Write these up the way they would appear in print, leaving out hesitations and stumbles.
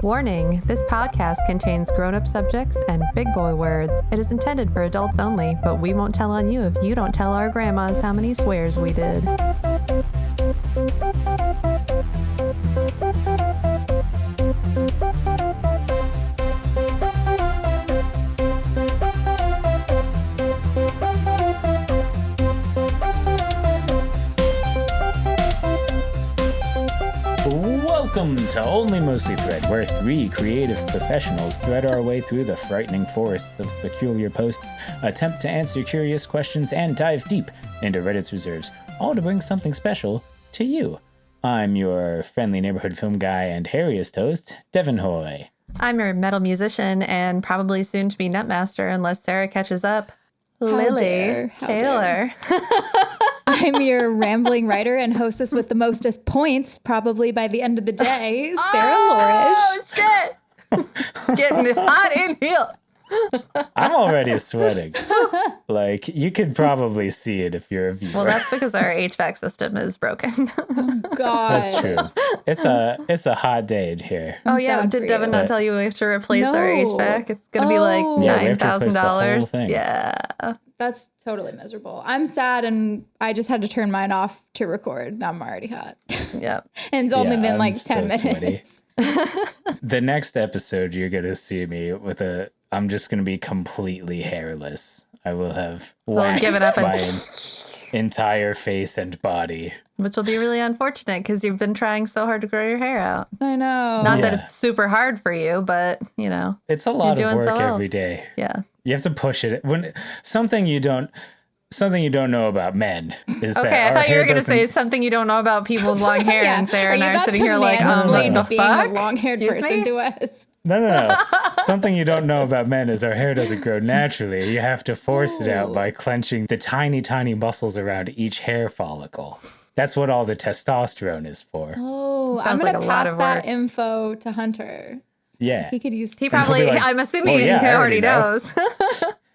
Warning, this podcast contains grown-up subjects and big boy words. It is intended for adults only, but we won't tell on you if you don't tell our grandmas how many swears we did. Welcome to Only Mostly Thread, where three creative professionals thread our way through the frightening forests of peculiar posts, attempt to answer curious questions, and dive deep into Reddit's reserves, all to bring something special to you. I'm your friendly neighborhood film guy and hairiest host, Devin Hoy. I'm your metal musician and probably soon to be Netmaster unless Sarah catches up, Lily Taylor. I'm your rambling writer and hostess with the mostest points, probably by the end of the day, Sarah Lorish. Oh, shit! It's getting hot in here. I'm already sweating. Like, you could probably see it if you're a viewer. Well, that's because our HVAC system is broken. Oh, God. That's true. It's a hot day in here. Oh, yeah. Did Devin not tell you we have to replace our HVAC? It's going to be like $9,000. Yeah. That's totally miserable. I'm sad, and I just had to turn mine off to record. Now I'm already hot. Yep. And it's only been like so 10 minutes. The next episode, you're going to see me with I'm just going to be completely hairless. I will have waxed my entire face and body. Which will be really unfortunate because you've been trying so hard to grow your hair out. I know. Not that it's super hard for you, but, you know. It's a lot of work every day. Yeah. You have to push it. When something you don't know about men is that I thought you were going to say something you don't know about people's long hair, and Sarah and I are sitting here like, what the being fuck? A long-haired person to us. No. Something you don't know about men is our hair doesn't grow naturally. You have to force it out by clenching the tiny, tiny muscles around each hair follicle. That's what all the testosterone is for. Oh, I'm going to pass that info to Hunter. Yeah. He could use. He probably, like, I'm assuming he already knows.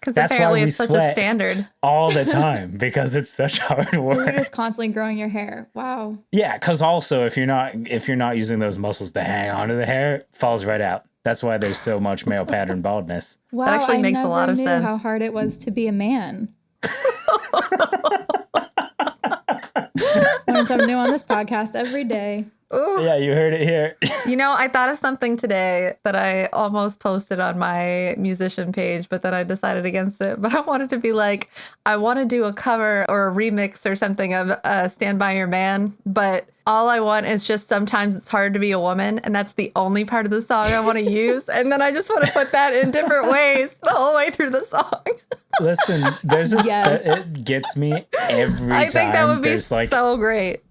Because apparently it's such a standard. All the time because it's such hard work. You're just constantly growing your hair. Wow. Yeah, because also if you're not using those muscles to hang onto the hair, it falls right out. That's why there's so much male pattern baldness. Wow, that actually makes a lot of sense. How hard it was to be a man. Learn something new on this podcast every day. Ooh. Yeah, you heard it here. You know, I thought of something today that I almost posted on my musician page, but then I decided against it. But I wanted to be like, I want to do a cover or a remix or something of Stand By Your Man. But all I want is just sometimes it's hard to be a woman. And that's the only part of the song I want to use. And then I just want to put that in different ways the whole way through the song. Listen, there's it gets me every time. I think that would be so great.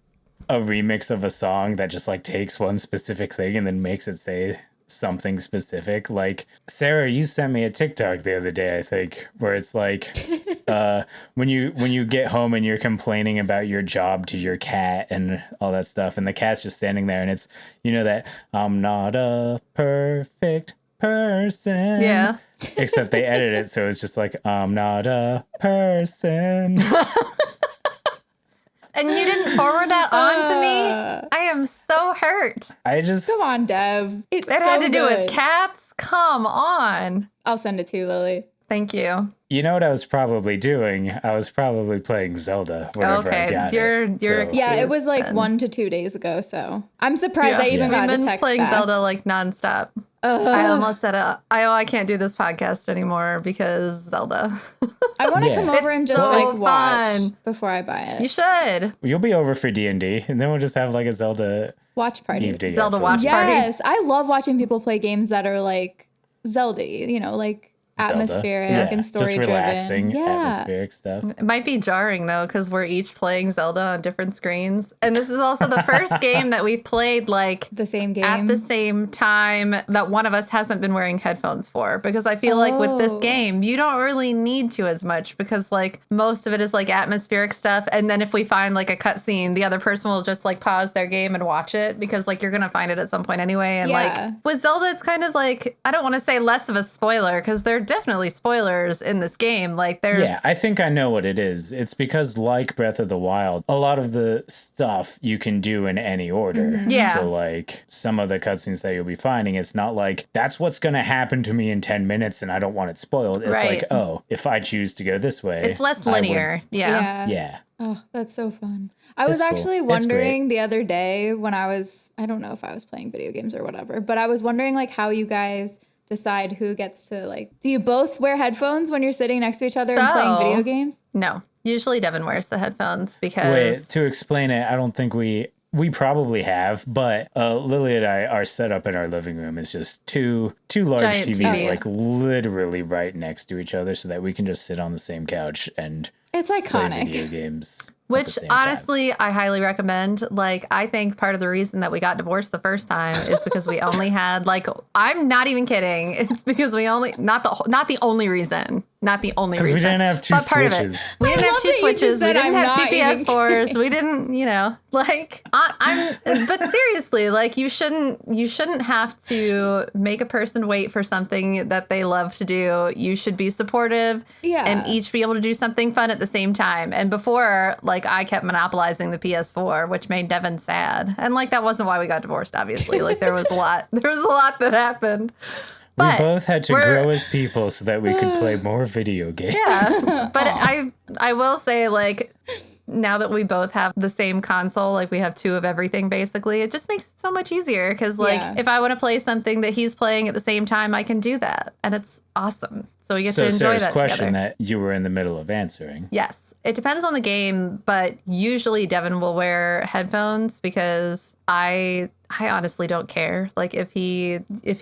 A remix of a song that just like takes one specific thing and then makes it say something specific. Like, Sarah, you sent me a TikTok the other day, I think, where it's like when you get home and you're complaining about your job to your cat and all that stuff, and the cat's just standing there, and it's, you know, that I'm not a perfect person. Yeah. Except they edit it so it's just like, I'm not a person. And you didn't forward that on to me? I am so hurt. Come on, Dev. It had to do with cats? Come on. I'll send it to you, Lily. Thank you. You know what I was probably doing? I was probably playing Zelda whenever I got it. Yeah, it was like 1 to 2 days ago, so I'm surprised I even got a text back. We've been playing Zelda like nonstop. I almost said, I can't do this podcast anymore because Zelda. I want to come over and just watch before I buy it. You should. You'll be over for D&D, and then we'll just have like a Zelda watch party. Zelda watch party. Yes, I love watching people play games that are like Zelda-y, you know, like atmospheric and story just relaxing, driven. atmospheric stuff. It might be jarring though, because we're each playing Zelda on different screens, and this is also the first game that we've played like the same game at the same time that one of us hasn't been wearing headphones for, because I feel like with this game you don't really need to as much, because like most of it is like atmospheric stuff, and then if we find like a cutscene, the other person will just like pause their game and watch it, because like you're gonna find it at some point anyway. And like with Zelda, it's kind of like, I don't want to say less of a spoiler, because they're definitely spoilers in this game. Like there's Yeah, I think I know what it is. It's because, like Breath of the Wild, a lot of the stuff you can do in any order. Yeah. So, like, some of the cutscenes that you'll be finding, it's not like, that's what's going to happen to me in 10 minutes and I don't want it spoiled. It's Right. like, oh, if I choose to go this way. it's less I would- linear. Yeah. Yeah. Oh, that's so fun. I was It's cool. actually It's wondering the other day when I don't know if I was playing video games or whatever, but I was wondering like how you guys decide who gets to like, do you both wear headphones when you're sitting next to each other and playing So- video games? No. Usually Devin wears the headphones because Wait, to explain it, I don't think we probably have, but Lily and I, our setup in our living room is just two large Giant TVs, TVs. like literally right next to each other, so that we can just sit on the same couch and It's play iconic. video games. at the Which same time. honestly, I highly recommend. Like, I think part of the reason that we got divorced the first time is because we only had like, I'm not even kidding. It's because we only not the only reason. Not the only Because reason. we didn't have two but part of switches. it. We I didn't have love two that you just switches. We said didn't I'm have not two even PS4s. kidding. We didn't, like but seriously, like you shouldn't have to make a person wait for something that they love to do. You should be supportive Yeah. and each be able to do something fun at the same time. And before, like I kept monopolizing the PS4, which made Devin sad. And like that wasn't why we got divorced, obviously. Like there was a lot that happened. We But both had to we're- grow as people so that we could play more video games. Yeah. But I will say, like, now that we both have the same console, like we have two of everything basically, it just makes it so much easier. Because like Yeah. if I want to play something that he's playing at the same time, I can do that. And it's awesome. So we get So to enjoy Sarah's that question together. that you were in the middle of answering. Yes. It depends on the game, but usually Devin will wear headphones because I honestly don't care. Like if he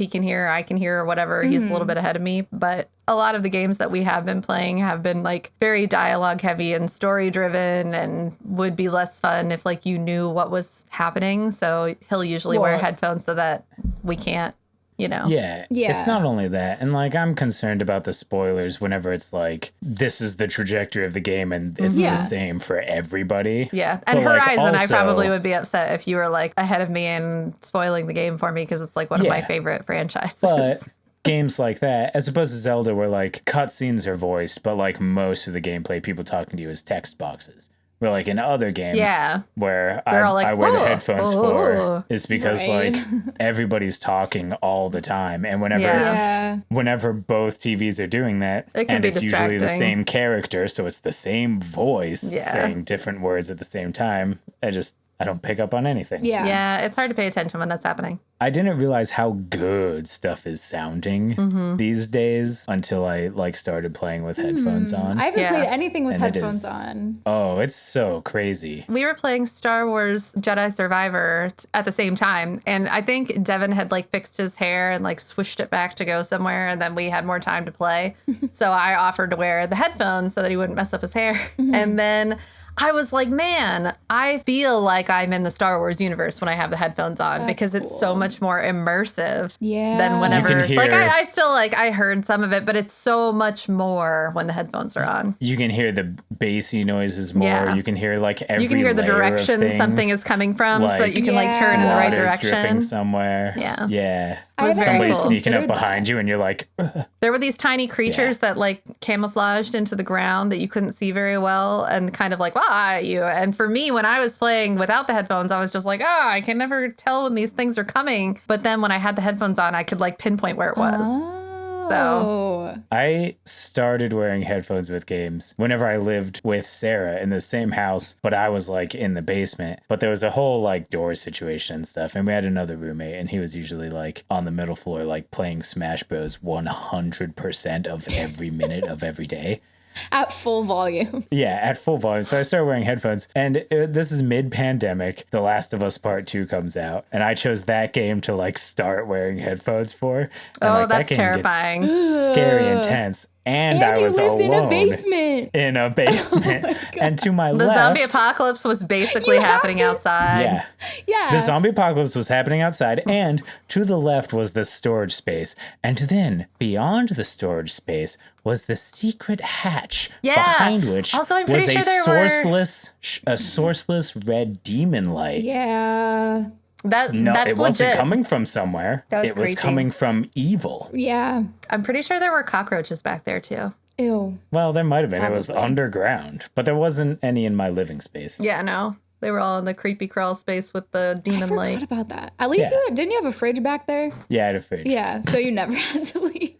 can hear, I can hear or whatever. He's a little bit ahead of me, but a lot of the games that we have been playing have been like very dialogue heavy and story driven and would be less fun if like you knew what was happening. So he'll usually wear Well- headphones so that we can't, Yeah. Yeah. It's not only that. And like, I'm concerned about the spoilers whenever it's like, this is the trajectory of the game and it's Yeah. the same for everybody. Yeah. And But, like, Horizon, I also- probably would be upset if you were like ahead of me and spoiling the game for me because it's like one of my Yeah. favorite franchises. But games like that, as opposed to Zelda, where like cutscenes are voiced, but like most of the gameplay, people talking to you is text boxes. Where like in other games, Yeah. where They're all like, I wear the "Whoa, headphones whoa." for is because Right. like everybody's talking all the time, and whenever Yeah. Yeah. whenever both TVs are doing that, It can and be it's usually the distracting. same character, so it's the same voice Yeah. saying different words at the same time. I don't pick up on anything. Yeah. Yeah, it's hard to pay attention when that's happening. I didn't realize how good stuff is sounding Mm-hmm. these days until I like started playing with headphones on. I haven't Yeah. played anything with And it headphones is- on. Oh, it's so crazy. We were playing Star Wars Jedi Survivor at the same time. And I think Devin had like fixed his hair and like swished it back to go somewhere. And then we had more time to play. So I offered to wear the headphones so that he wouldn't mess up his hair. And then I was like, man, I feel like I'm in the Star Wars universe when I have the headphones on That's because it's cool. so much more immersive Yeah. than whenever. You can Like hear- I still like I heard some of it, but it's so much more when the headphones are on. You can hear the bassy noises more. Yeah. You can hear like every You can hear the layer of direction something things. is coming from so that Like, you can like turn in the right Water's dripping direction. somewhere. Yeah. Yeah. I was never very Somebody's cool. sneaking up considered behind that. you and you're like, "Ugh." There were these tiny creatures that like camouflaged into the ground that you couldn't see very well and kind of like, wow, at you. And for me, when I was playing without the headphones, I was just like, I can never tell when these things are coming. But then when I had the headphones on, I could like pinpoint where it was. Oh. I started wearing headphones with games whenever I lived with Sarah in the same house, but I was like in the basement. But there was a whole like door situation and stuff. And we had another roommate, and he was usually like on the middle floor, like playing Smash Bros 100% of every minute of every day. At full volume. Yeah, at full volume. So I started wearing headphones, and this is mid-pandemic. The Last of Us Part 2 comes out, and I chose that game to like start wearing headphones for. And, Oh, like, that that's game gets terrifying. scary intense. And I you was lived in alone a basement. in a basement. And to my The left, zombie apocalypse was basically happening outside. yeah, Yeah. the zombie apocalypse was happening outside, and to the left was the storage space, and then beyond the storage space was the secret hatch, Yeah. behind which Also, I'm pretty was sure there were- a sourceless red demon light. Yeah. No, that's it wasn't legit. coming from somewhere. That was It was creepy. coming from evil. Yeah. I'm pretty sure there were cockroaches back there too. Ew. Well, there might have been. It was Probably. underground, but there wasn't any in my living space. Yeah, no. They were all in the creepy crawl space with the I demon forgot light. about that. At least didn't you have a fridge back there? Yeah, I had a fridge. Yeah, so you never had to leave.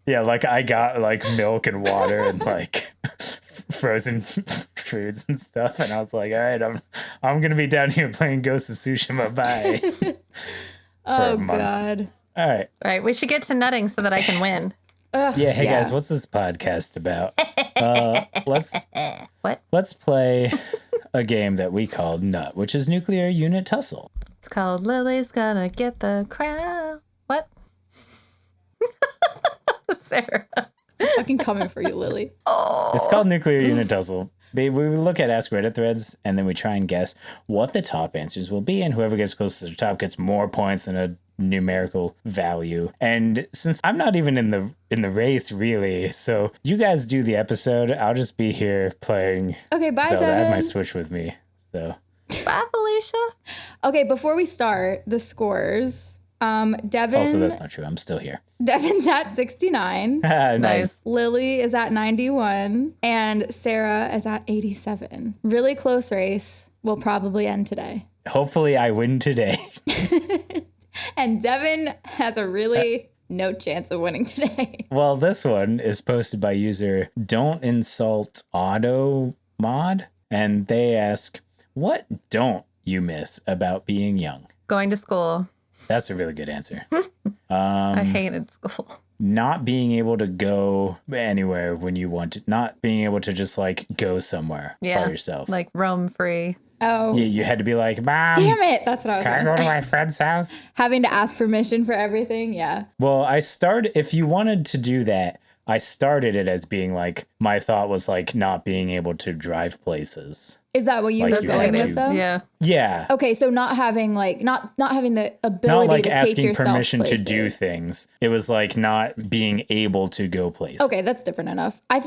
Yeah, like I got like milk and water and like frozen foods and stuff, and I was like, all right, I'm gonna be down here playing Ghost of Tsushima. Bye. Oh month. God. All right. All right, we should get to nutting so that I can win. Ugh, Yeah. Hey guys, what's this podcast about? Let's play a game that we called Nut, which is Nuclear Unit Tussle. It's called Lily's Gonna Get the Crown. What? Sarah. fucking coming for you, Lily. It's called Nuclear Unit Tussle. We look at Ask Reddit threads, and then we try and guess what the top answers will be, and whoever gets closest to the top gets more points than a numerical value. And since I'm not even in the race really, so you guys do the episode. I'll just be here playing. Okay, bye, Zelda. I have my Devin. Switch with me. So Bye, Felicia. Okay, before we start the scores, Devin. also that's not true. I'm still here. Devin's at 69. Nice. Lily is at 91 and Sarah is at 87. Really close race. Will probably end today. Hopefully I win today. And Devin has a really no chance of winning today. Well, this one is posted by user Don't Insult Auto Mod, and they ask, "What don't you miss about being young?" Going to school. That's a really good answer. I hated school. Not being able to go anywhere when you want to, not being able to just like go somewhere Yeah. by yourself. Like roam free. Oh, You had to be like, Mom, damn it. That's what I was can I going go to to say. my friend's house? Having to ask permission for everything. Yeah. Well, if you wanted to do that, I started it as being like, my thought was like not being able to drive places. Is that what you Like were you going had with to- though? Yeah. Yeah. Okay, so not having like not having the Not ability like to take asking yourself permission to do places. things. It was like not being able to go places. Okay, that's different enough. I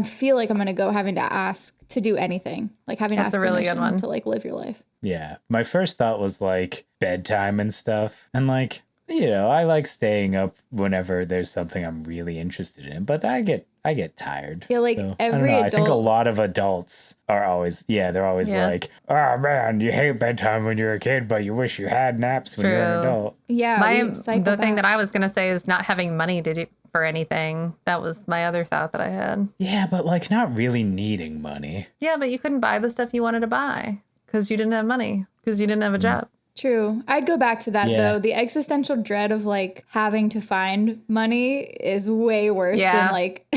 feel like I'm gonna go having to ask to do anything, like having to That's ask a really good permission one. to like live your life. Yeah. My first thought was like bedtime and stuff. And like, you know, I like staying up whenever there's something I'm really interested in, but I get tired. Yeah, like So, I don't every know. I think a adult- lot of adults are always, they're always Yeah. like, oh man, you hate bedtime when you're a kid, but you wish you had naps when you're an True. adult. Yeah, The thing that I was gonna say is not having money to do for anything. That was my other thought that I had. Yeah, but like not really needing money. Yeah, but you couldn't buy the stuff you wanted to buy because you didn't have money because you didn't have a job. True. I'd go back to that Yeah. though. The existential dread of like having to find money is way worse Yeah. than like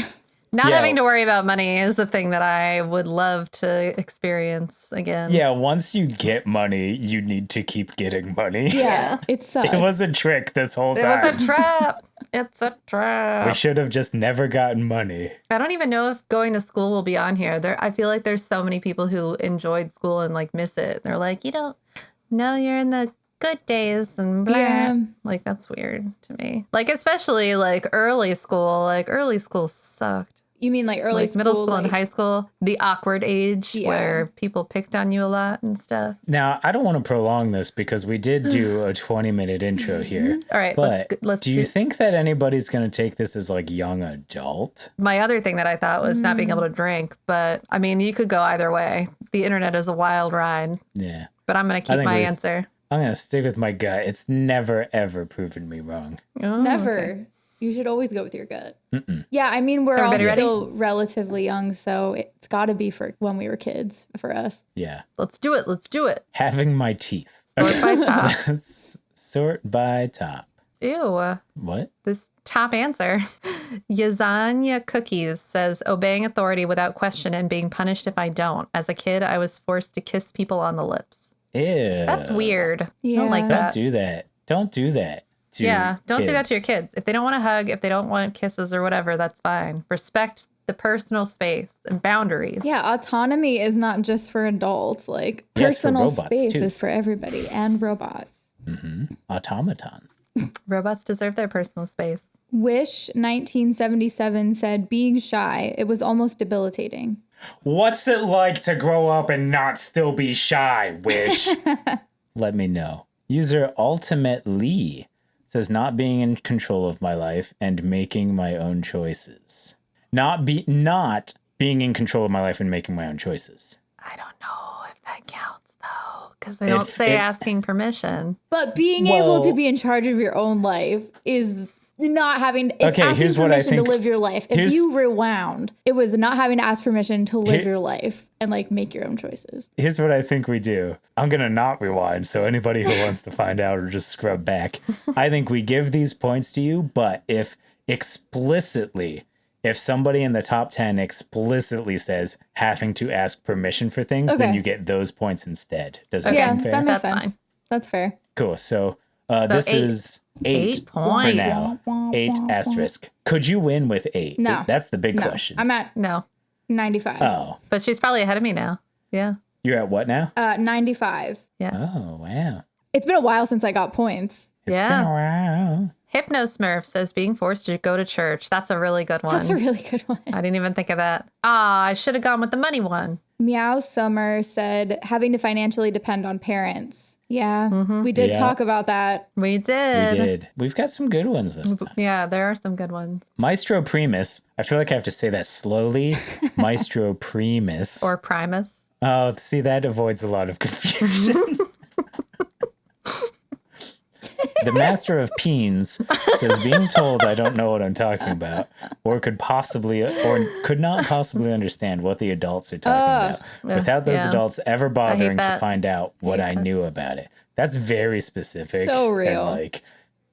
Not Yeah. having to worry about money is the thing that I would love to experience again. Yeah, once you get money, you need to keep getting money. yeah, it sucks. It was a trick this whole It time. was a trap. It's a We trap. should have just never gotten money. I don't even know if going to school will be on here. I feel like there's so many people who enjoyed school and like miss it. They're like, you don't know you're in the good days and blah. Yeah. Like that's weird to me. Like especially like early school. Like early school sucked. You mean like early Like middle school and like- high school, the awkward age Yeah. where people picked on you a lot and stuff. Now, I don't want to prolong this because we did do a 20-minute intro here. All right, But let's do you think that anybody's going to take this as like young adult? My other thing that I thought was not being able to drink, but I mean, you could go either way. The internet is a wild ride, Yeah. but I'm going to I keep think my it was- answer. I'm going to stick with my gut. It's never, ever proven me wrong. Oh, Never. okay. You should always go with your gut. Yeah, I mean, we're Everybody all ready? still relatively young, so it's got to be for when we were kids for us. Yeah. Let's do it. Let's do it. Having my teeth. Sort by top. Let's sort by top. Ew. What? This top answer. Yazanya Cookies says obeying authority without question and being punished if I don't. As a kid, I was forced to kiss people on the lips. Ew. That's weird. I Yeah. don't like Don't that. do that. Don't do that. To Yeah, don't do that to your kids. kids. If they don't want to hug, if they don't want kisses or whatever, that's fine. Respect the personal space and boundaries. Yeah, autonomy is not just for adults. Like Yeah, it's for personal robots, space too. is for everybody and robots. Automatons. Robots deserve their personal space. Wish 1977 said being shy, it was almost debilitating. What's it like to grow up and not still be shy, Wish? Let me know. User Ultimate Lee says not being in control of my life and making my own choices. Not being in control of my life and making my own choices. I don't know if that counts though, because they don't say asking permission. But being able to be in charge of your own life is not having asking permission to live your life. If you rewound, it was not having to ask permission to live your life and like make your own choices. Here's what I think we do. I'm gonna not rewind, so anybody who wants to find out or just scrub back. I think we give these points to you, but if somebody in the top 10 explicitly says having to ask permission for things, then you get those points instead. Does that sound fair? That makes That's sense. fine. That's fair. Cool. So this is 8 points for now. 8 asterisk. Could you win with 8? No. That's the big question. I'm at No, 95. Oh. but she's probably ahead of me now. Yeah. You're at what now? 95. Oh, wow. It's been a while since I got points. It's been a while. Hypnosmurf says being forced to go to church. That's a really good one. That's a really good one. I didn't even think of that. I should have gone with the money one. Meow Summer said having to financially depend on parents. Yeah, we did talk about that. We did. We did. We've got some good ones this time. Yeah, there are some good ones. Maestro Primus. I feel like I have to say that slowly. Maestro Primus. Or Primus. Oh, see, that avoids a lot of confusion. The Master of Peens says being told I don't know what I'm talking about or could not possibly understand what the adults are talking about without those adults ever bothering to find out what I knew about it. That's very specific. So real. And like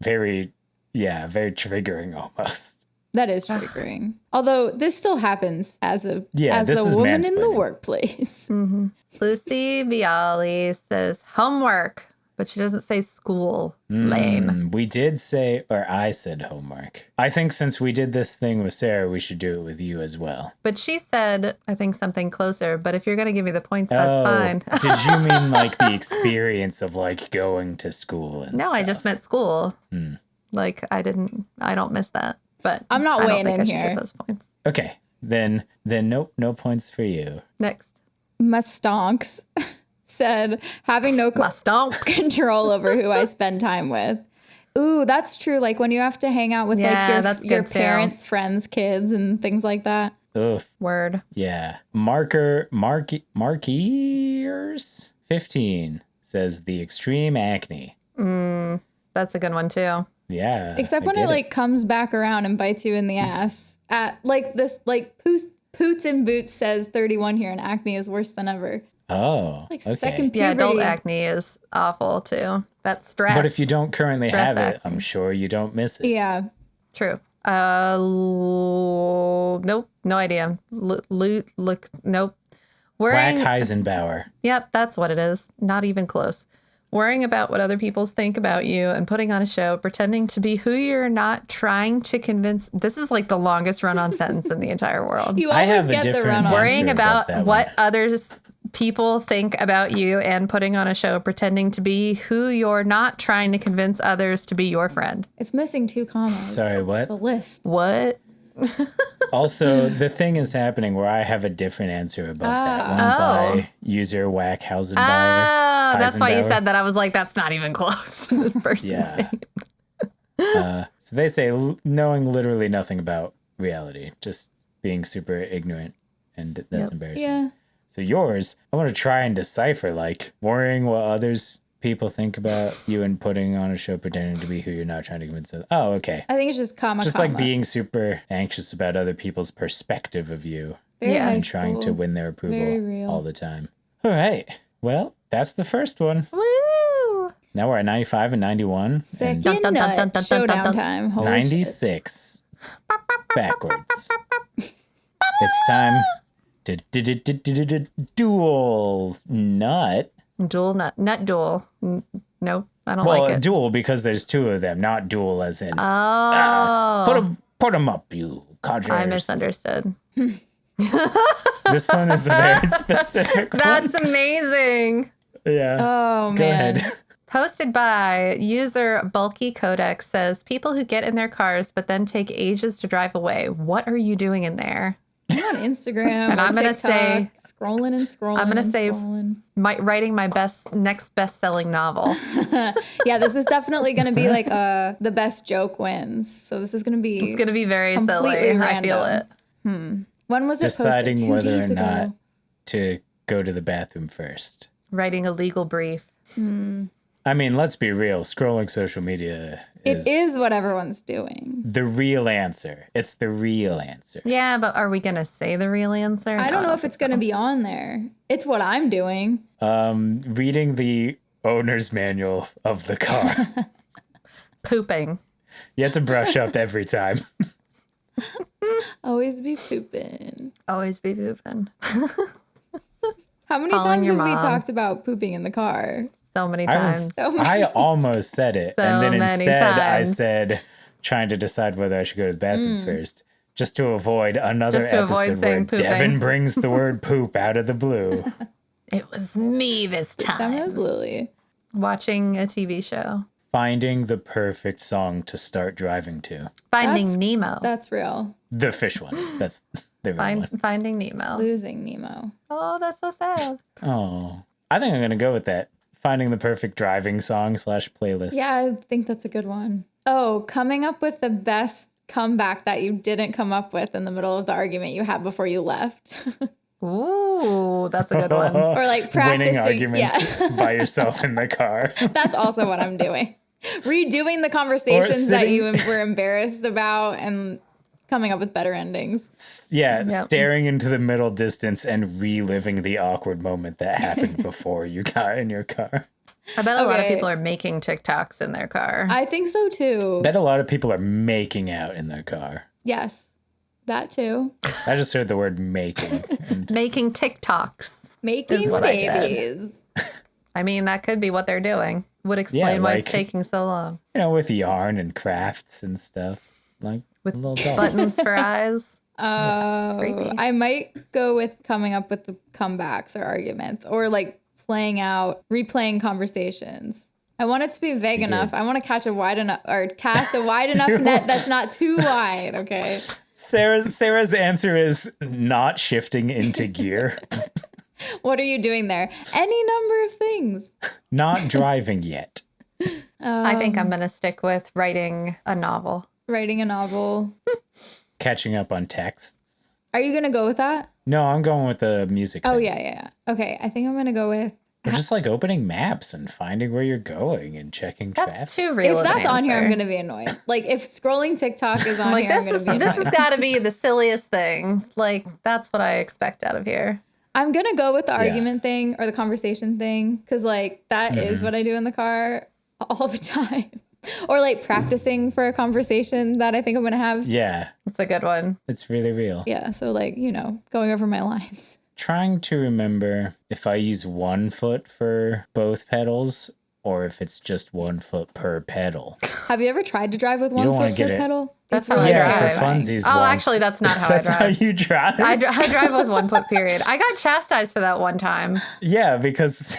very triggering almost. That is triggering. Although this still happens as a woman in the workplace. Mm-hmm. Lucy Viali says homework, but she doesn't say school. Lame. We did say, or I said homework. I think since we did this thing with Sarah, we should do it with you as well. But she said, I think something closer. But if you're going to give me the points, that's fine. Did you mean like the experience of like going to school and No, stuff? I just meant school. Like I don't miss that. But I'm not I don't weighing think in I should here. get those points. Okay, then nope, no points for you. Next. Mustonks said having no control over who I spend time with. Ooh, that's true. Like when you have to hang out with your parents, friends, kids, and things like that. Oof. Word. Yeah. Markiers 15 says the extreme acne. That's a good one too. Yeah. Except when it like comes back around and bites you in the ass. At like this, like Poots and Boots says 31 here, and acne is worse than ever. Oh, Like okay. second puberty. Yeah, adult acne is awful too. That's stress. But if you don't currently have it, acne. I'm sure you don't miss it. Yeah. True. Nope. No idea. Nope. Quack Heisenbauer. Yep, that's what it is. Not even close. Worrying about what other people think about you and putting on a show, pretending to be who you're not, trying to convince. This is like the longest run-on sentence in the entire world. You I always have a get the different run on. answer. Worrying about that what one. others people think about you and putting on a show, pretending to be who you're not, trying to convince others to be your friend. It's missing 2 commas. Sorry, what? It's a list. What? Also, the thing is happening where I have a different answer above that one by user Whack Heisenbauer. Oh, that's why you Heisenbauer. said that. I was like, that's not even close to this person's Yeah. name. So they say knowing literally nothing about reality, just being super ignorant, and that's embarrassing. Yeah. So yours, I want to try and decipher, like worrying what others people think about you and putting on a show pretending to be who you're not, trying to convince them. Oh, okay. I think it's just comma. Like being super anxious about other people's perspective of you Very Yeah. high and trying to school. win their Very approval real. all the time. All right. Well, that's the first one. Woo! Now we're at 95 and 91. Second Dun, dun, dun, nut dun, dun, showdown dun, dun. time. Holy 96 backwards. It's time to dual nut. Dual nut duel. Nope, I don't Well, like it. dual because there's 2 of them, not dual as in Oh, put them up, you codgers. I misunderstood. This one is a very specific one. That's amazing. Yeah. Oh, Go man. ahead. Posted by user Bulky Codex says people who get in their cars but then take ages to drive away. What are you doing in there? I'm on Instagram And I'm going to say, scrolling and scrolling. I'm going to say, writing my next best-selling novel. Yeah, this is definitely going to be like the best joke wins. So this is going to be. It's going to be very silly. Random. I feel it. When was it posted? Deciding whether or ago. not to go to the bathroom first. Writing a legal brief. I mean, let's be real. Scrolling social media It is what everyone's doing. The real answer. It's the real answer. Yeah, but are we going to say the real answer? I don't know if it's going to be on there. It's what I'm doing. Reading the owner's manual of the car. Pooping. You have to brush up every time. Always be pooping. Always be pooping. How many times have we talked about pooping in the car? So many times. I almost said it. So and then many instead I times. said, trying to decide whether I should go to the bathroom first. Just to avoid another episode where pooping. Devin brings the word poop out of the blue. It was me this time. This time it was Lily. Watching a TV show. Finding the perfect song to start driving to. Finding Nemo. That's real. The fish one. That's the real one. Finding Nemo. Losing Nemo. Oh, that's so sad. Oh. I think I'm going to go with that. Finding the perfect driving song / playlist. Yeah, I think that's a good one. Oh, coming up with the best comeback that you didn't come up with in the middle of the argument you had before you left. Ooh, that's a good one. Or like practicing. Winning arguments by yourself in the car. That's also what I'm doing. Redoing the conversations that you were embarrassed about and coming up with better endings. Yeah, staring into the middle distance and reliving the awkward moment that happened before you got in your car. I bet a lot of people are making TikToks in their car. I think so too. Bet a lot of people are making out in their car. Yes, that too. I just heard the word making. Making TikToks. Making babies. I mean, that could be what they're doing. Would explain why it's taking so long. You know, with yarn and crafts and stuff. Like with little dolls. Buttons for eyes. I might go with coming up with the comebacks or arguments or like replaying conversations. I want it to be vague enough. I want to cast a wide enough net that's not too wide. Okay. Sarah's answer is not shifting into gear. What are you doing there? Any number of things. Not driving yet. I think I'm going to stick with writing a novel. Writing a novel. Catching up on texts. Are you going to go with that? No, I'm going with the music. Oh, yeah. Okay, I think I'm going to go with... Or just like opening maps and finding where you're going and checking traffic. That's too real. If that's on here, I'm going to be annoyed. Like if scrolling TikTok is on here, I'm going to be annoyed. This has got to be the silliest thing. Like that's what I expect out of here. I'm going to go with the argument thing or the conversation thing because like that is what I do in the car all the time. Or like practicing for a conversation that I think I'm going to have. Yeah. It's a good one. It's really real. Yeah. So like, going over my lines. Trying to remember if I use one foot for both pedals or if it's just 1 foot per pedal. Have you ever tried to drive with 1 foot per pedal? That's how I drive. For funsies. Oh, actually, that's not how I drive. That's how you drive? I drive with 1 foot period. I got chastised for that one time. Yeah, because...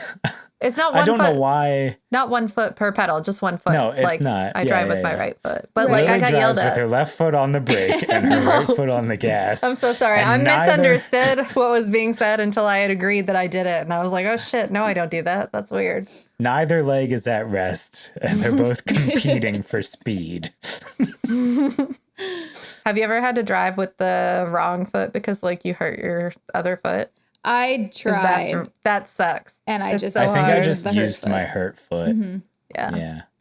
It's not 1 foot. I don't know why. Not 1 foot per pedal, just 1 foot. No, it's not. I drive with my right foot. But like I got yelled at. With her left foot on the brake and her right foot on the gas. I'm so sorry. I misunderstood what was being said until I had agreed that I did it. And I was like, oh shit, no, I don't do that. That's weird. Neither leg is at rest and they're both competing for speed. Have you ever had to drive with the wrong foot because like you hurt your other foot? I tried. That sucks. And I think I just used my hurt foot. Mm-hmm.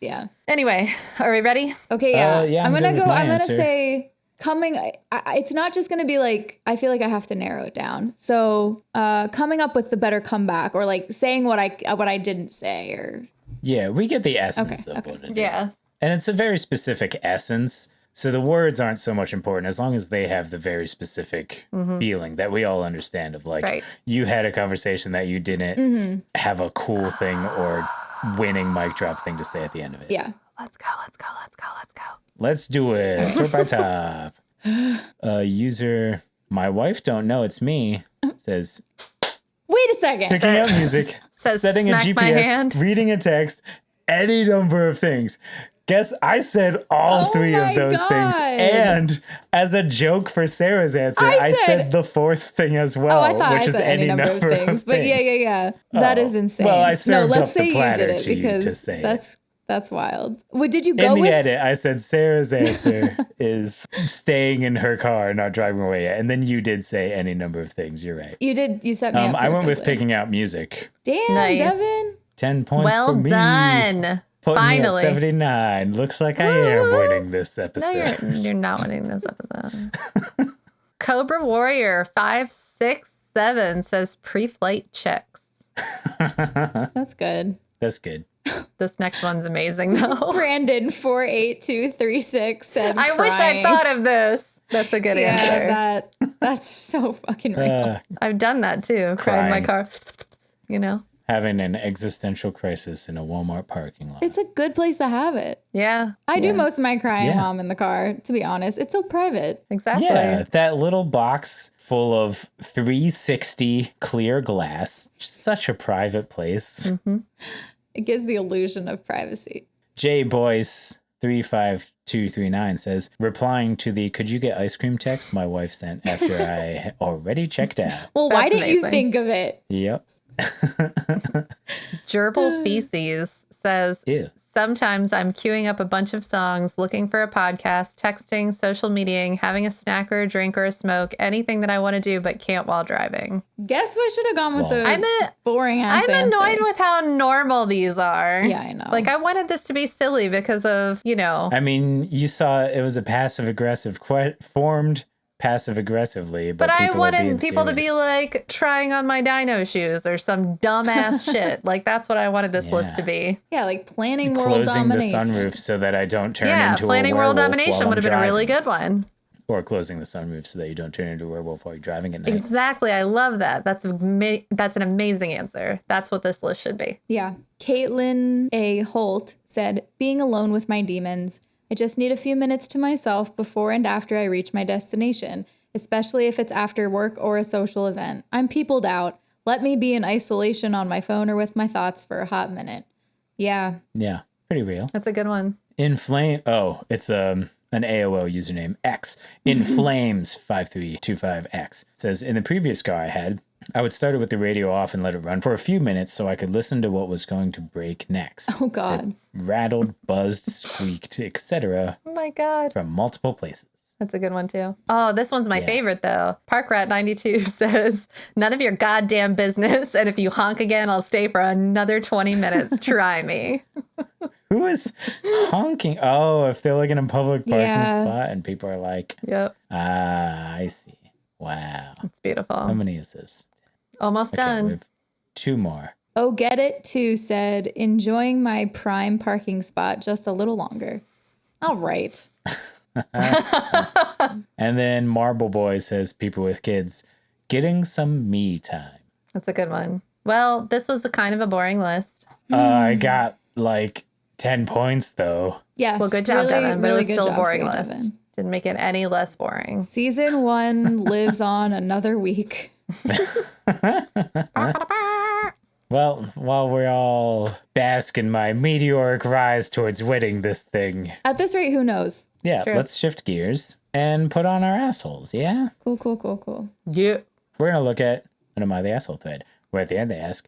Yeah. Anyway, are we ready? Okay, yeah. I'm going to go. I'm going to answer. say it's not just going to be like, I feel like I have to narrow it down. So coming up with the better comeback or like saying what I didn't say or. Yeah, we get the essence of what it is. Yeah. And it's a very specific essence. So the words aren't so much important as long as they have the very specific feeling that we all understand of like you had a conversation that you didn't have a cool thing or winning mic drop thing to say at the end of it. Yeah. Let's go. Let's do it. Sort by top. User, my wife don't know it's me, says, wait a second. picking up music, says, setting a smack my hand. GPS, reading a text, any number of things. Guess I said all three of those things. And as a joke for Sarah's answer, I said the fourth thing as well, I thought which I is said any number of things. But yeah. That is insane. Well, I served let's up say the platter you did it to you because to say that's wild. What did you go in the with? edit, I said Sarah's answer is staying in her car, not driving away yet. And then you did say any number of things. You're right. You did. You set me up I went with perfectly. picking out music. Damn, Nice. Devin. 10 points Well for me. done. Putting Finally. me at 79. Looks like I am winning this No, episode. you're not winning this episode. Cobra Warrior 567 says pre-flight checks. That's good. That's good. This next one's amazing though. Brandon 48236 said I wish I thought of this. That's a good answer. That's so fucking real. I've done that too. Cried in my car. You know. Having an existential crisis in a Walmart parking lot. It's a good place to have it. Yeah. I do most of my crying while I'm in the car, to be honest. It's so private. Exactly. Yeah, that little box full of 360 clear glass. Such a private place. Mm-hmm. It gives the illusion of privacy. J Boyce 35239 says, replying to the "could you get ice cream" text my wife sent after I already checked out. Well, why didn't you think of it? Yep. Gerbil Feces says, Ew. sometimes I'm queuing up a bunch of songs, looking for a podcast, texting, social mediaing, having a snack or a drink or a smoke, anything that I want to do but can't while driving. Guess we should have gone with the boring ass I'm annoyed answer. with how normal these are. Yeah, I know. Like, I wanted this to be silly because of, you know. I mean, you saw it was a passive aggressive formed passive aggressively, but I wanted people to be like trying on my dino shoes or some dumbass shit. Like, that's what I wanted this list to be. Yeah, like planning world closing the domination. sunroof so that I don't turn into a planning world werewolf domination while would have I'm been a really driving. good one. Or closing the sunroof so that you don't turn into a werewolf while you're driving at night. Exactly. I love that. That's an amazing answer. That's what this list should be. Yeah. Caitlin A. Holt said, being alone with my demons. I just need a few minutes to myself before and after I reach my destination, especially if it's after work or a social event. I'm peopled out. Let me be in isolation on my phone or with my thoughts for a hot minute. Yeah. Yeah, pretty real. That's a good one. It's an AOL username, X. Inflames5325X says, in the previous car I had, I would start it with the radio off and let it run for a few minutes so I could listen to what was going to break next. Oh, God. It rattled, buzzed, squeaked, etc. Oh, my God. From multiple places. That's a good one, too. Oh, this one's my favorite, though. Parkrat92 says, none of your goddamn business. And if you honk again, I'll stay for another 20 minutes. Try me. Who is honking? Oh, if they're like in a public parking spot and people are like, yep. I see. Wow. It's beautiful. How many is this? Almost done. We have 2 more. Oh, Get It Too said, enjoying my prime parking spot just a little longer. All right. And then Marble Boy says, people with kids, getting some me time. That's a good one. Well, this was kind of a boring list. I got like 10 points though. Yes. Well, good job, Devin. But it was still a boring list. Devin. Didn't make it any less boring. Season 1 lives on another week. Well, while we're all bask in my meteoric rise towards winning this thing. At this rate, who knows? Yeah, True. Let's shift gears and put on our assholes, yeah? Cool. Yeah. We're going to look at an Am I the Asshole thread, where at the end they ask,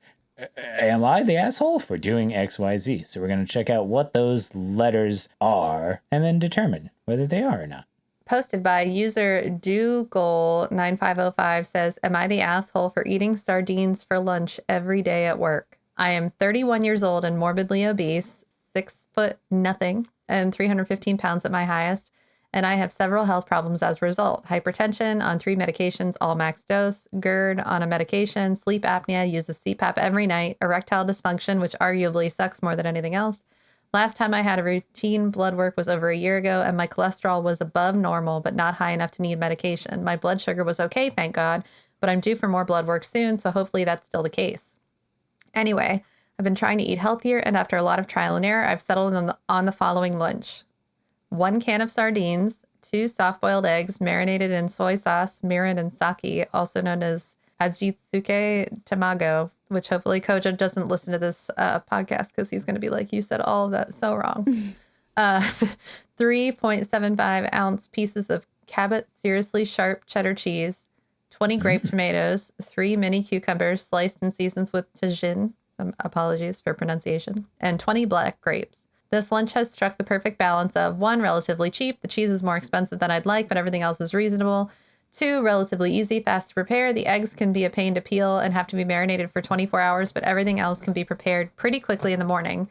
am I the asshole for doing XYZ? So we're going to check out what those letters are and then determine whether they are or not. Posted by user DoGoal9505 says, am I the asshole for eating sardines for lunch every day at work? I am 31 years old and morbidly obese, 6 foot nothing, and 315 pounds at my highest. And I have several health problems as a result. Hypertension on 3 medications, all max dose, GERD on a medication, sleep apnea, uses CPAP every night, erectile dysfunction, which arguably sucks more than anything else. Last time I had a routine blood work was over a year ago, and my cholesterol was above normal, but not high enough to need medication. My blood sugar was okay, thank God, but I'm due for more blood work soon, so hopefully that's still the case. Anyway, I've been trying to eat healthier, and after a lot of trial and error, I've settled on the following lunch. 1 can of sardines, 2 soft-boiled eggs marinated in soy sauce, mirin, and sake, also known as Ajitsuke Tamago, which hopefully Kojo doesn't listen to this podcast because he's going to be like, you said all of that so wrong. Uh, 3.75 ounce pieces of Cabot seriously sharp cheddar cheese, 20 grape tomatoes, 3 mini cucumbers sliced and seasoned with tagine. Apologies for pronunciation. And 20 black grapes. This lunch has struck the perfect balance of 1, relatively cheap. The cheese is more expensive than I'd like, but everything else is reasonable. 2, relatively easy, fast to prepare. The eggs can be a pain to peel and have to be marinated for 24 hours, but everything else can be prepared pretty quickly in the morning.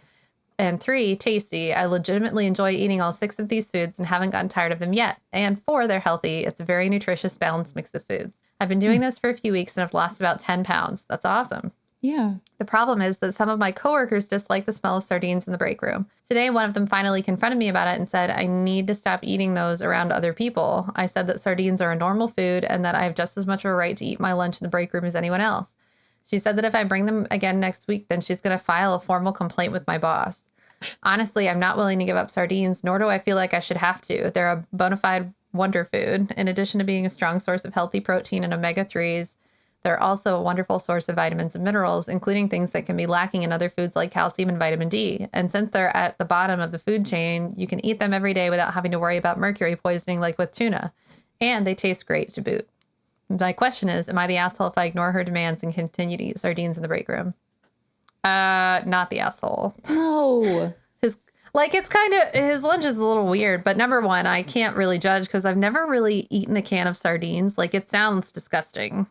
And 3, tasty. I legitimately enjoy eating all 6 of these foods and haven't gotten tired of them yet. And 4, they're healthy. It's a very nutritious, balanced mix of foods. I've been doing this for a few weeks and I've lost about 10 pounds. That's awesome. Yeah. The problem is that some of my coworkers dislike the smell of sardines in the break room. Today, one of them finally confronted me about it and said, I need to stop eating those around other people. I said that sardines are a normal food and that I have just as much of a right to eat my lunch in the break room as anyone else. She said that if I bring them again next week, then she's going to file a formal complaint with my boss. Honestly, I'm not willing to give up sardines, nor do I feel like I should have to. They're a bona fide wonder food. In addition to being a strong source of healthy protein and omega-3s, they're also a wonderful source of vitamins and minerals, including things that can be lacking in other foods like calcium and vitamin D. And since they're at the bottom of the food chain, you can eat them every day without having to worry about mercury poisoning like with tuna. And they taste great to boot. My question is, am I the asshole if I ignore her demands and continue to eat sardines in the break room? Not the asshole. No. It's kind of, his lunch is a little weird, but number one, I can't really judge because I've never really eaten a can of sardines. Like, it sounds disgusting.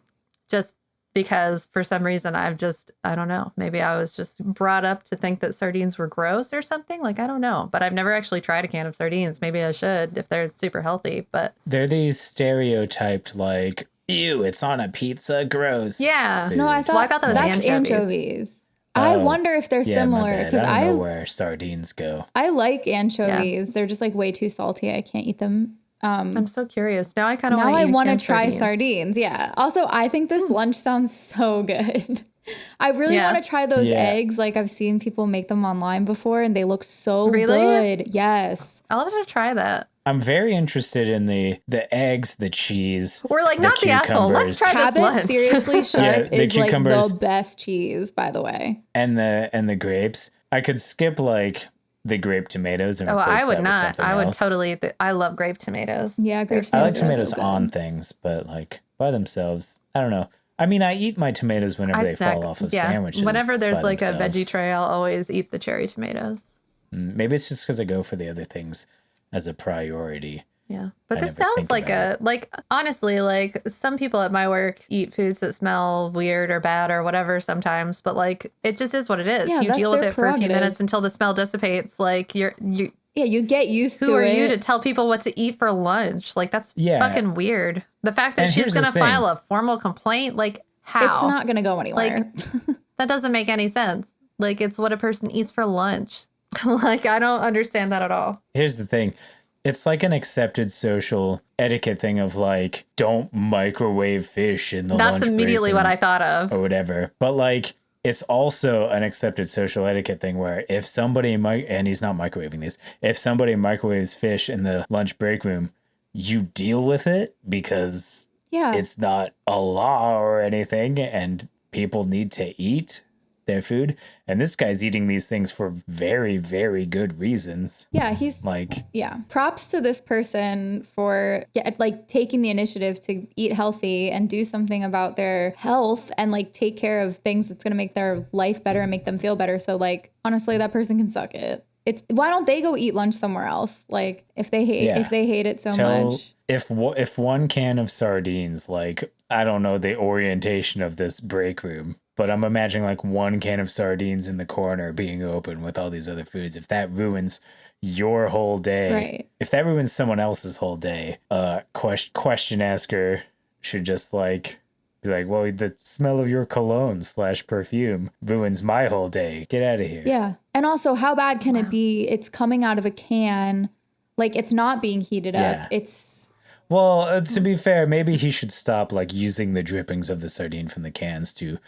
Just because for some reason I don't know. Maybe I was just brought up to think that sardines were gross or something. Like, I don't know. But I've never actually tried a can of sardines. Maybe I should if they're super healthy. But they're these stereotyped, like, ew, it's on a pizza, gross. Yeah. Food. No, I thought that was that's anchovies. I wonder if they're similar because I don't know where sardines go. I like anchovies. Yeah. They're just like way too salty. I can't eat them. I'm so curious. Now I kind of want to try sardines. Yeah. Also, I think this lunch sounds so good. I really want to try those eggs. Like, I've seen people make them online before and they look so good. Yes. I'll have to try that. I'm very interested in the eggs, the cheese. We're like, not the asshole. Let's try this lunch. Seriously sharp is like the best cheese, by the way. And the grapes. I could skip like the grape tomatoes and replace I would that not. with something I would else. totally. I love grape tomatoes. Yeah, grape tomatoes. I like tomatoes so on things, but like by themselves, I don't know. I mean, I eat my tomatoes whenever they fall off of sandwiches. Whenever there's like a veggie tray, I'll always eat the cherry tomatoes. Maybe it's just because I go for the other things as a priority. Yeah. But this sounds like honestly, like some people at my work eat foods that smell weird or bad or whatever sometimes, but like it just is what it is. Yeah, you deal with it for a few minutes until the smell dissipates. Like you get used to it. Who are you to tell people what to eat for lunch? Like that's fucking weird. The fact that she's going to file a formal complaint, like how? It's not going to go anywhere. Like that doesn't make any sense. Like it's what a person eats for lunch. Like I don't understand that at all. Here's the thing. It's like an accepted social etiquette thing of like, don't microwave fish in the lunch break. That's immediately what I thought of. Or whatever. But like, it's also an accepted social etiquette thing where if somebody, and he's not microwaving these, if somebody microwaves fish in the lunch break room, you deal with it because it's not a law or anything and people need to eat their food, and this guy's eating these things for very, very good reasons. Yeah, he's like, props to this person for like taking the initiative to eat healthy and do something about their health and like take care of things that's going to make their life better and make them feel better. So like, honestly, that person can suck it. Why don't they go eat lunch somewhere else? Like if they hate it so much. If one can of sardines, like I don't know the orientation of this break room, but I'm imagining like one can of sardines in the corner being open with all these other foods. If that ruins your whole day, if that ruins someone else's whole day, question asker should just like be like, well, the smell of your cologne / perfume ruins my whole day. Get out of here. Yeah. And also, how bad can it be? It's coming out of a can. Like, it's not being heated up. Well, to be fair, maybe he should stop like using the drippings of the sardine from the cans to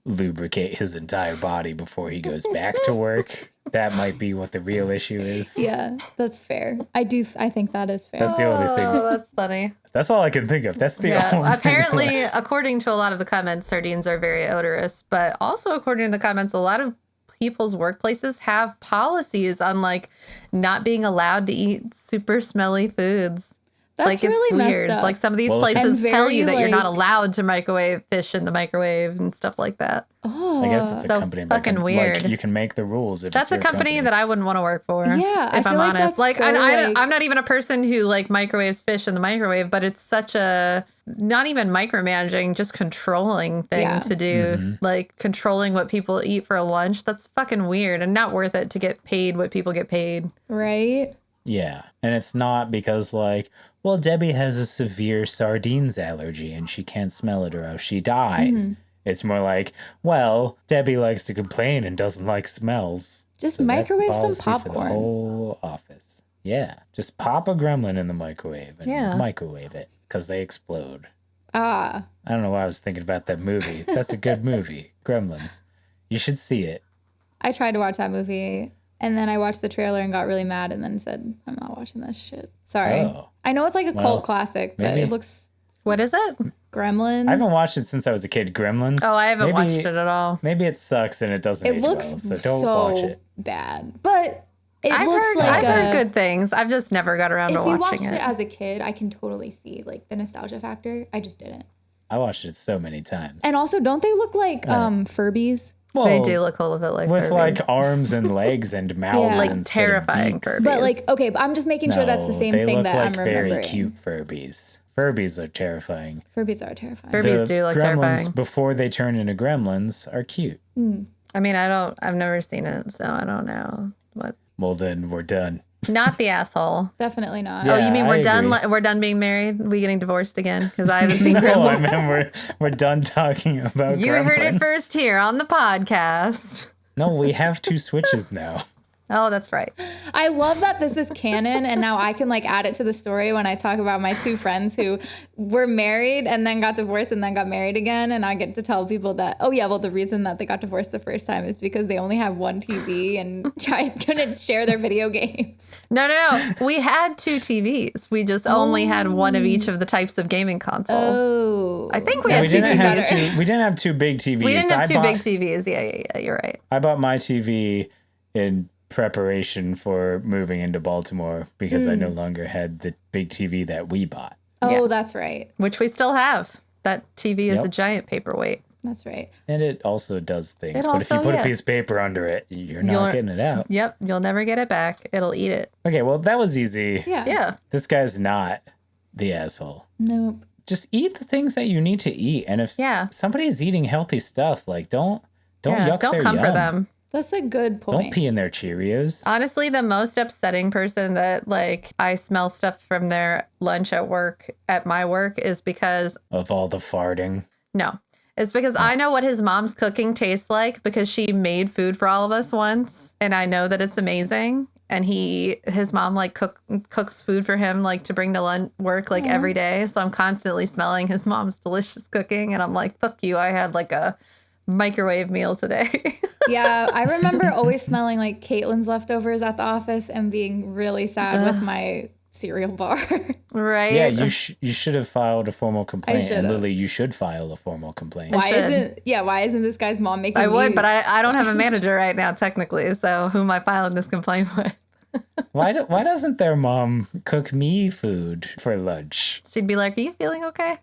lubricate his entire body before he goes back to work. That might be what the real issue is. Yeah, that's fair. I think that is fair. That's the only thing. Oh, that's funny. That's all I can think of. That's the only apparently, thing. According to a lot of the comments, sardines are very odorous. But also, according to the comments, a lot of people's workplaces have policies on like not being allowed to eat super smelly foods. That's like really it's weird. Messed up. Like some of these places And tell you that you're not like- allowed to microwave fish in the microwave and stuff like that. Oh, I guess it's a So company that fucking can, weird. like, you can make the rules. If That's it's a your company that I wouldn't want to work for. Yeah, I if I'm feel like honest. that's Like, so, I'm not even a person who like microwaves fish in the microwave, but it's such a not even micromanaging, just controlling thing to do. Like controlling what people eat for lunch. That's fucking weird and not worth it to get paid what people get paid. right? Yeah. And it's not because, like, well, Debbie has a severe sardines allergy and she can't smell it or else she dies. It's more like, well, Debbie likes to complain and doesn't like smells. Just So that's the microwave some policy for the popcorn. whole office. Yeah. Just pop a gremlin in the microwave and microwave it because they explode. Ah, I don't know why I was thinking about that movie. That's a good movie, Gremlins. You should see it. I tried to watch that movie and then I watched the trailer and got really mad and then said, I'm not watching this shit. Sorry. Oh. I know it's like a Well, cult classic, but maybe- it looks What is it? Gremlins. I haven't watched it since I was a kid. Gremlins. Oh, I haven't Maybe- watched it at all. Maybe it sucks and it doesn't It age looks well, so don't watch it. bad, but it I've looks heard, like I've heard good things. I've just never got around to If you watching watched it it. as a kid, I can totally see like the nostalgia factor. I just didn't. I watched it so many times. And also, don't they look like Furbies? well, They do look a little bit like with Furbies. like arms and legs and mouths, Yeah. Like instead of terrifying beaks. Furbies. But like, okay, but I'm just making sure that's the No, same they thing look that like I'm remembering. very cute Furbies. Furbies are terrifying. Furbies are terrifying. Furbies The do look gremlins terrifying. before they turn into gremlins are cute. I mean, I've never seen it, so I don't know what. Well, then we're done. Not the asshole. Definitely not. Yeah. Oh, you mean I we're done? agree. We're done being married? We getting divorced again? Because I haven't seen No, I Gremlins. mean we're done talking about You heard it Gremlin. first here on the podcast. No, we have 2 switches now. Oh, that's right. I love that this is canon, and now I can like add it to the story when I talk about my 2 friends who were married and then got divorced and then got married again, and I get to tell people that, oh yeah, well the reason that they got divorced the first time is because they only had one TV and couldn't share their video games. No. We had 2 TVs. We just only had one of each of the types of gaming console. Oh, I think we Yeah, had 2 better. TVs. we didn't have 2 big TVs. We didn't have I 2 big bought- TVs. Yeah. You're right. I bought my TV in preparation for moving into Baltimore because I no longer had the big TV that we bought. Oh, Yeah. that's right. Which we still have. That TV is Yep. a giant paperweight. That's right. And it also does things. It But if you also- put yeah. a piece of paper under it, you're You'll- not getting it out. Yep. You'll never get it back. It'll eat it. Okay, well, that was easy. Yeah. Yeah. This guy's not the asshole. Nope. Just eat the things that you need to eat. And if Yeah. somebody's eating healthy stuff, like don't yuck Don't their come for yum. them. That's a good point. Don't pee in their Cheerios. Honestly, the most upsetting person that like I smell stuff from their lunch at my work is because Of all the farting. no. It's because I know what his mom's cooking tastes like because she made food for all of us once and I know that it's amazing. And his mom like cooks food for him like to bring to work like every day. So I'm constantly smelling his mom's delicious cooking and I'm like, fuck you. I had like a microwave meal today. Yeah, I remember always smelling like Caitlin's leftovers at the office and being really sad with my cereal bar. Right? Yeah, you should have filed a formal complaint. And should've. Lily, you should file a formal complaint. Why should. isn't this guy's mom making I would, me- but I don't have a manager right now, technically. So who am I filing this complaint with? Why doesn't their mom cook me food for lunch? She'd be like, "Are you feeling okay?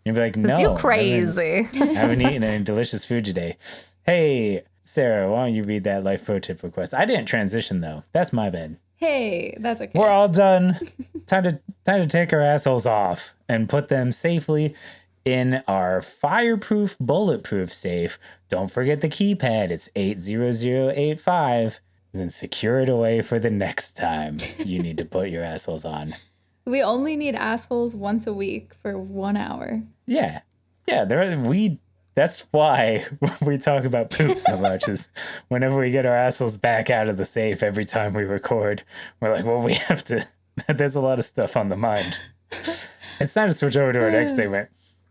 You'd be like, no. You I crazy." haven't eaten any delicious food today. Hey, Sarah, why don't you read that life pro tip request? I didn't transition though. That's my bad. Hey, that's okay. We're all done. Time to take our assholes off and put them safely in our fireproof, bulletproof safe. Don't forget the keypad. It's 80085. Then secure it away for the next time you need to put your assholes on. We only need assholes once a week for 1 hour. Yeah. That's why we talk about poop so much is whenever we get our assholes back out of the safe every time we record, we're like, well, we have to, there's a lot of stuff on the mind. It's time to switch over to our next segment,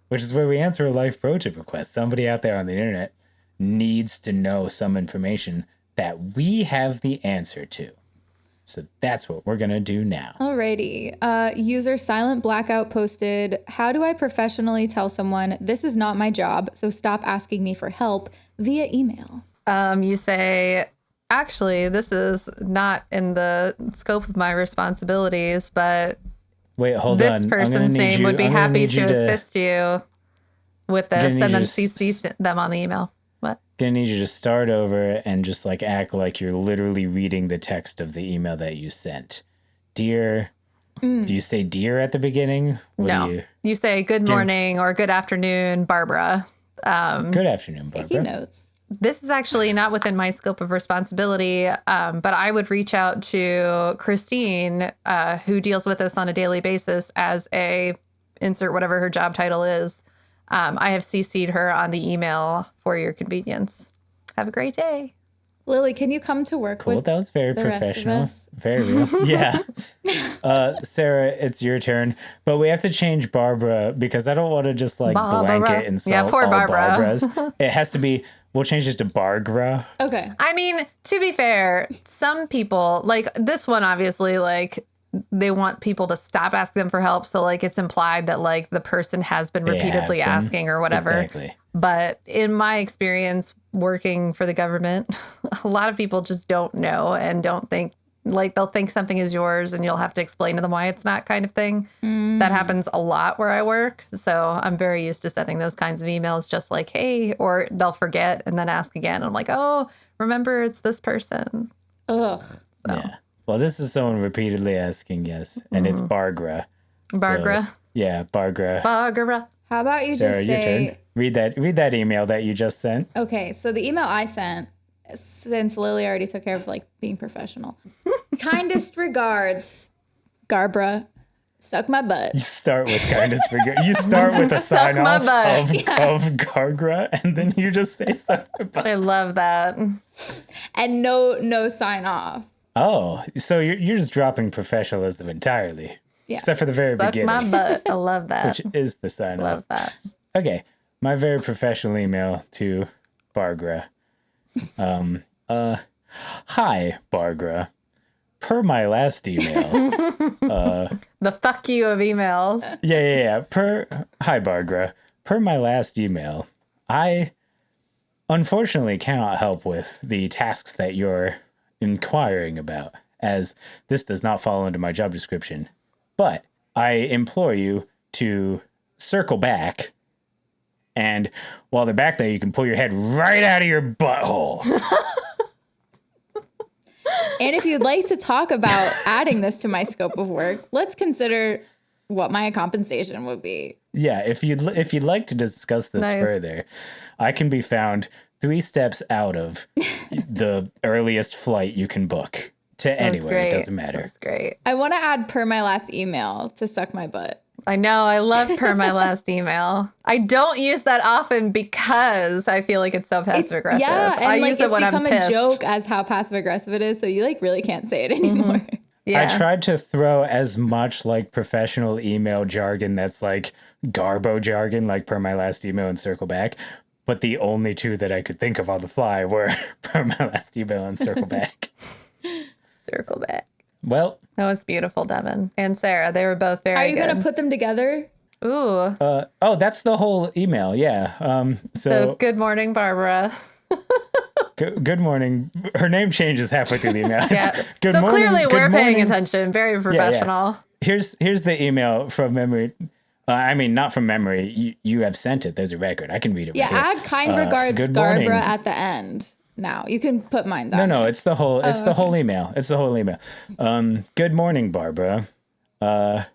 which is where we answer a life pro tip request. Somebody out there on the internet needs to know some information that we have the answer to. So that's what we're going to do now. Alrighty. User Silent Blackout posted, how do I professionally tell someone this is not my job, so stop asking me for help via email? You say, actually, this is not in the scope of my responsibilities, but wait, hold this on. person's name would be happy to assist you with this, and then CC them on the email. What? Gonna need you to start over and just like act like you're literally reading the text of the email that you sent. Dear, do you say dear at the beginning? No, you say good morning or good afternoon, Barbara. Good afternoon, Barbara. Taking notes. This is actually not within my scope of responsibility, but I would reach out to Christine, who deals with this on a daily basis as a insert whatever her job title is. I have CC'd her on the email for your convenience. Have a great day. Lily, can you come to work with That was very the professional. Rest of us? Very real. Yeah. Sarah, it's your turn. But we have to change Barbara because I don't want to just like blanket insult poor all Barbara. Barbaras. It has to be, we'll change it to Bargra. Okay. I mean, to be fair, some people, like this one, obviously, like they want people to stop asking them for help. So like it's implied that like the person has been repeatedly asking or whatever. Exactly. But in my experience working for the government, a lot of people just don't know and don't think, like they'll think something is yours and you'll have to explain to them why it's not, kind of thing. That happens a lot where I work. So I'm very used to sending those kinds of emails just like, hey, or they'll forget and then ask again. I'm like, oh, remember it's this person. Ugh. So. Yeah. Well, this is someone repeatedly asking, yes. And it's Bargra. Bargra. So, yeah, Bargra. Bargra. How about you Sarah, just your say... turn. Read that email that you just sent. Okay, so the email I sent, since Lily already took care of like being professional. Kindest regards, Garbra. Suck my butt. You start with kindest regard. You start with a sign off of Gargra, and then you just say suck my butt. I love that. And no sign off. Oh, so you're just dropping professionalism entirely. Yeah. Except for the very Suck beginning. my butt. I love that. Which is the sign off. Love that. Okay. My very professional email to Bargra. Hi, Bargra. Per my last email. The fuck you of emails. Yeah. Hi, Bargra. Per my last email, I unfortunately cannot help with the tasks that you're inquiring about, as this does not fall under my job description. But I implore you to circle back, and while they're back there, you can pull your head right out of your butthole. And if you'd like to talk about adding this to my scope of work, let's consider what my compensation would be. Yeah, if you'd like to discuss this further, I can be found 3 steps out of the earliest flight you can book to anywhere. It doesn't matter. That's great. I want to add per my last email to suck my butt. I know. I love per my last email. I don't use that often because I feel like it's so passive aggressive. Yeah, and I like use it when it's I'm become pissed. a joke as how passive aggressive it is. So you like really can't say it anymore. Yeah. I tried to throw as much like professional email jargon that's like Garbo jargon, like per my last email and circle back. But the only 2 that I could think of on the fly were per my last email and circle back. Circle back. Well, that was beautiful, Devin and Sarah. They were both very good. Are you going to put them together? Ooh. That's the whole email. Yeah. So good morning, Barbara. Good morning. Her name changes halfway through the email. Yeah. Good so morning, clearly good we're morning. paying attention. Very professional. Yeah. Here's the email from memory. I mean, not from memory. You have sent it. There's a record. I can read it. Yeah, right here. add kind regards, Garbra at the end. Now you can put mine down. No, it's the whole. It's the whole email. It's the whole email. Good morning, Barbara. What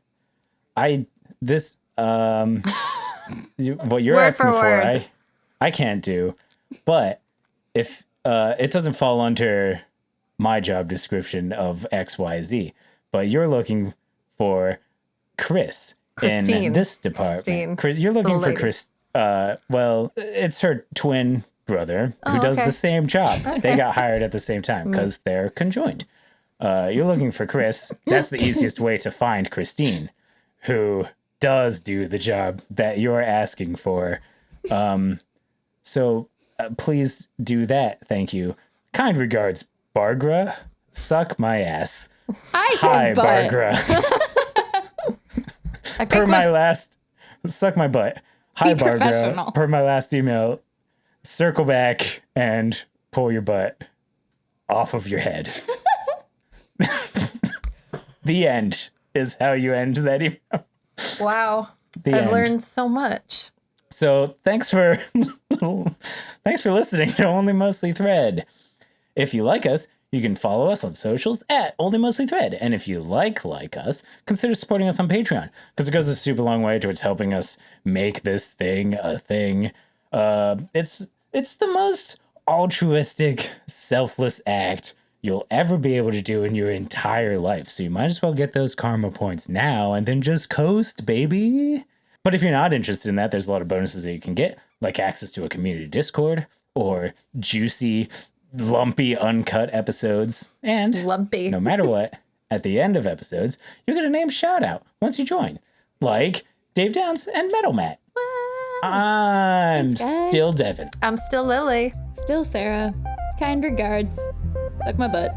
you're word asking for, I can't do. But if it doesn't fall under my job description of XYZ, but you're looking for Christine. In this department. You're looking for Chris. Well, it's her twin brother who does the same job. Okay. They got hired at the same time because they're conjoined. You're looking for Chris. That's the easiest way to find Christine, who does do the job that you're asking for. So please do that. Thank you. Kind regards, Bargra. Suck my ass. I said Hi, butt. Bargra. Suck my butt. Hi, Barbara. Per my last email, circle back and pull your butt off of your head. The end is how you end that email. Wow. I've learned so much. So thanks for listening to Only Mostly Thread. If you like us, you can follow us on socials at Only Mostly Thread. And if you like us, consider supporting us on Patreon, because it goes a super long way towards helping us make this thing a thing. It's the most altruistic, selfless act you'll ever be able to do in your entire life. So you might as well get those karma points now and then just coast, baby. But if you're not interested in that, there's a lot of bonuses that you can get, like access to a community Discord or juicy, lumpy, uncut episodes. And lumpy. No matter what, at the end of episodes, you'll get a name shout out once you join, like Dave Downs and Metal Matt. I'm still Devin. I'm still Lily. Still Sarah. Kind regards. Suck my butt.